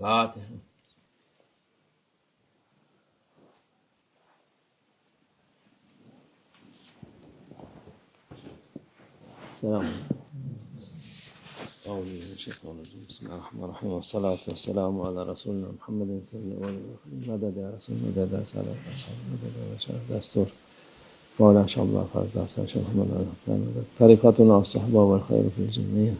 Fatiha. Selam. Euzubillahimineşşeytanirracim. Bismillahirrahmanirrahim. Ve salatu ve selamu ala Resulina Muhammedin sallallahu aleyhi ve sellem. Meded ya Resul, meded ya salat, meded ya şeref, destur. Mevla şallah fazla, şeref, meded. Tarikatuna as-sahba vel hayru fil cemiyye.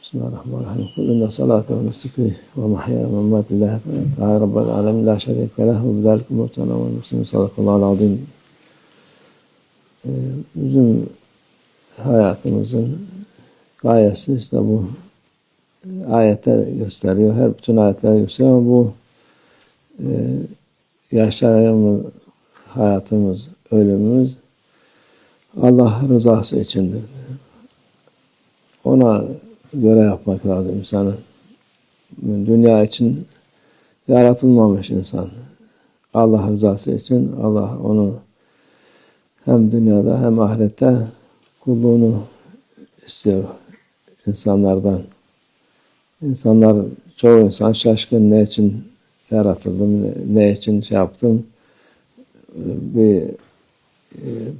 Bismillahirrahmanirrahim. Kulluna salatu ve nusuki ve mahya ve memati lillahi teala rabbel alemin la şerike lehu ve bidâlikum murtana ve muslimin sadakallahu azim. Bizim hayatımızın gayesi işte bu ayette gösteriyor. Her bütün ayetler gösteriyor ama bu yaşayan hayatımız, ölümümüz Allah rızası içindir. Ona göre yapmak lazım insanın. Dünya için yaratılmamış insan. Allah rızası için Allah onu hem dünyada hem ahirette kulluğunu istiyor insanlardan. İnsanlar, çoğu insan şaşkın, ne için yaratıldım, ne için şey yaptım, bir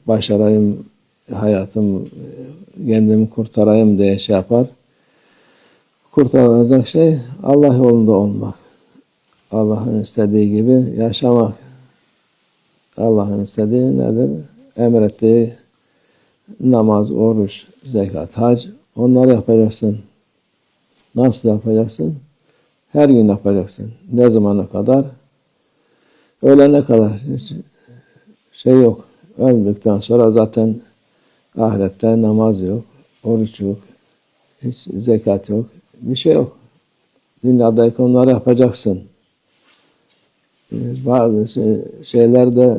başarayım, hayatım, kendimi kurtarayım diye şey yapar. Kurtarılacak şey Allah yolunda olmak. Allah'ın istediği gibi yaşamak. Allah'ın istediği nedir? Emrettiği namaz, oruç, zekat, hac, onları yapacaksın. Nasıl yapacaksın? Her gün yapacaksın. Ne zamana kadar? Ölene kadar. Hiç şey yok. Öldükten sonra zaten ahirette namaz yok, oruç yok, hiç zekat yok, bir şey yok. Dünyadaki onları yapacaksın. Bazı şeylerde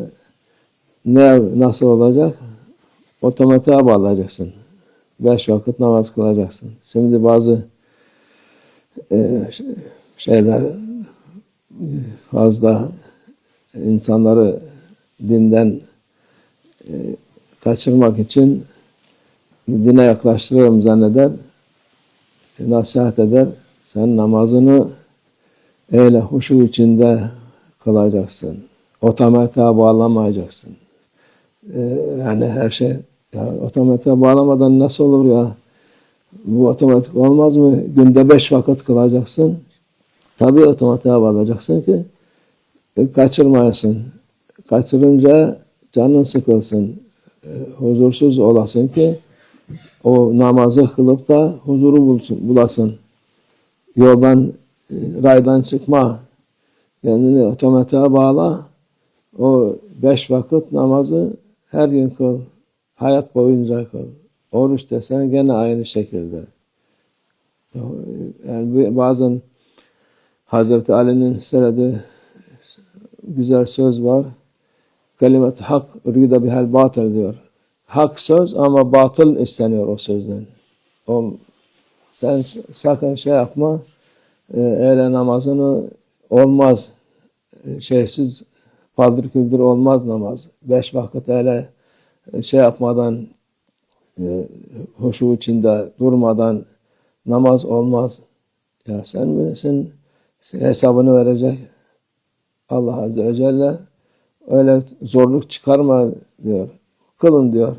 nasıl olacak? Otomatiğe bağlayacaksın. 5 vakit namaz kılacaksın. Şimdi bazı şeyler fazla insanları dinden kaçırmak için dine yaklaştırıyorum zanneder, nasihat eder. Sen namazını öyle huşu içinde kılacaksın. Otomatiğe bağlamayacaksın. Yani her şey otomatiğe bağlamadan nasıl olur ya? Bu otomatik olmaz mı? Günde 5 vakit kılacaksın. Tabii otomatiğe bağlayacaksın ki kaçırmayasın. Kaçırınca canın sıkılsın. Huzursuz olasın ki o namazı kılıp da huzuru bulasın. Yoldan, raydan çıkma. Kendini otomatiğe bağla. O 5 vakit namazı her gün kıl. Hayat boyunca kıl. Oruç desen gene aynı şekilde. Yani bazen Hazreti Ali'nin söylediği güzel söz var. Kelimet hak rüda bihel batıl diyor. Hak söz ama batıl isteniyor o sözden. Sen sakın şey yapma. Öğle namazını olmaz. Şeysiz paldır küldür olmaz namaz. 5 vakit öyle şey yapmadan huşu içinde durmadan namaz olmaz. Ya sen bilirsin hesabını verecek Allah Azze ve Celle. Öyle zorluk çıkarma diyor. Kılın diyor.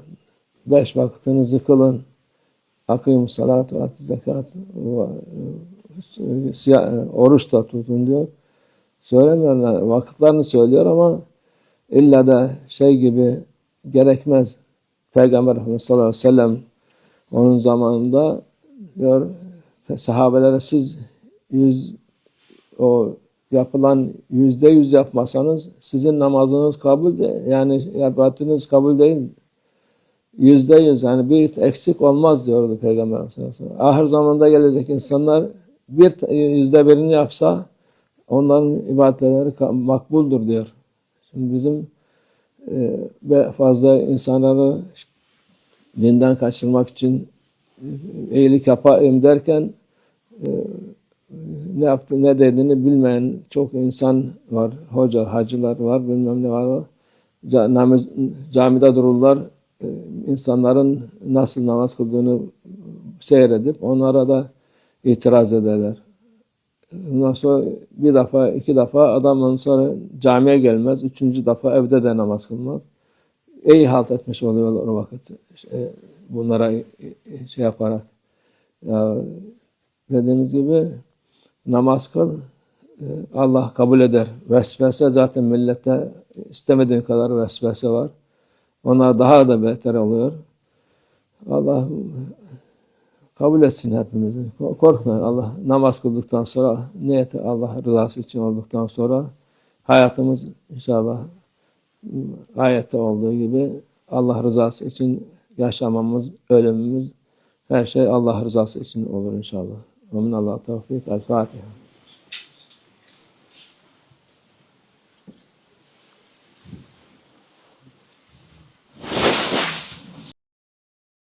5 vakitinizi kılın. Akıyım salat ve zekat, oruç da tutun diyor. Söylemiyorlar. Vakitlerini söylüyor ama illa da şey gibi gerekmez. Peygamber Efendimiz sallallahu aleyhi ve sellem onun zamanında diyor sahabelere siz o yapılan %100 yapmasanız sizin namazınız kabul değil. Yani ibadetiniz kabul değil. %100 yani bir eksik olmaz diyordu Peygamber Efendimiz. Ahir zamanda gelecek insanlar %1'ini yapsa onların ibadetleri makbuldur diyor. Şimdi bizim fazla insanları dinden kaçırmak için iyilik yapayım derken ne yaptı, ne dediğini bilmeyen çok insan var. Hoca, hacılar var, bilmem ne var. Camide dururlar. İnsanların nasıl namaz kıldığını seyredip onlara da itiraz ederler. Ondan sonra bir defa, iki defa adam ondan sonra camiye gelmez. Üçüncü defa evde de namaz kılmaz. İyi halt etmiş oluyorlar o vakit. Bunlara şey yaparak. Ya, dediğimiz gibi namaz kıl, Allah kabul eder. Vesvese zaten millette istemediğin kadar vesvese var. Onlar daha da beter oluyor. Allah kabul etsin hepimizi. Korkmayın. Allah namaz kıldıktan sonra, niyeti Allah rızası için olduktan sonra hayatımız inşallah ayette olduğu gibi Allah rızası için yaşamamız, ölümümüz, her şey Allah rızası için olur inşallah. Amin. Allah tevfik. El Fatiha.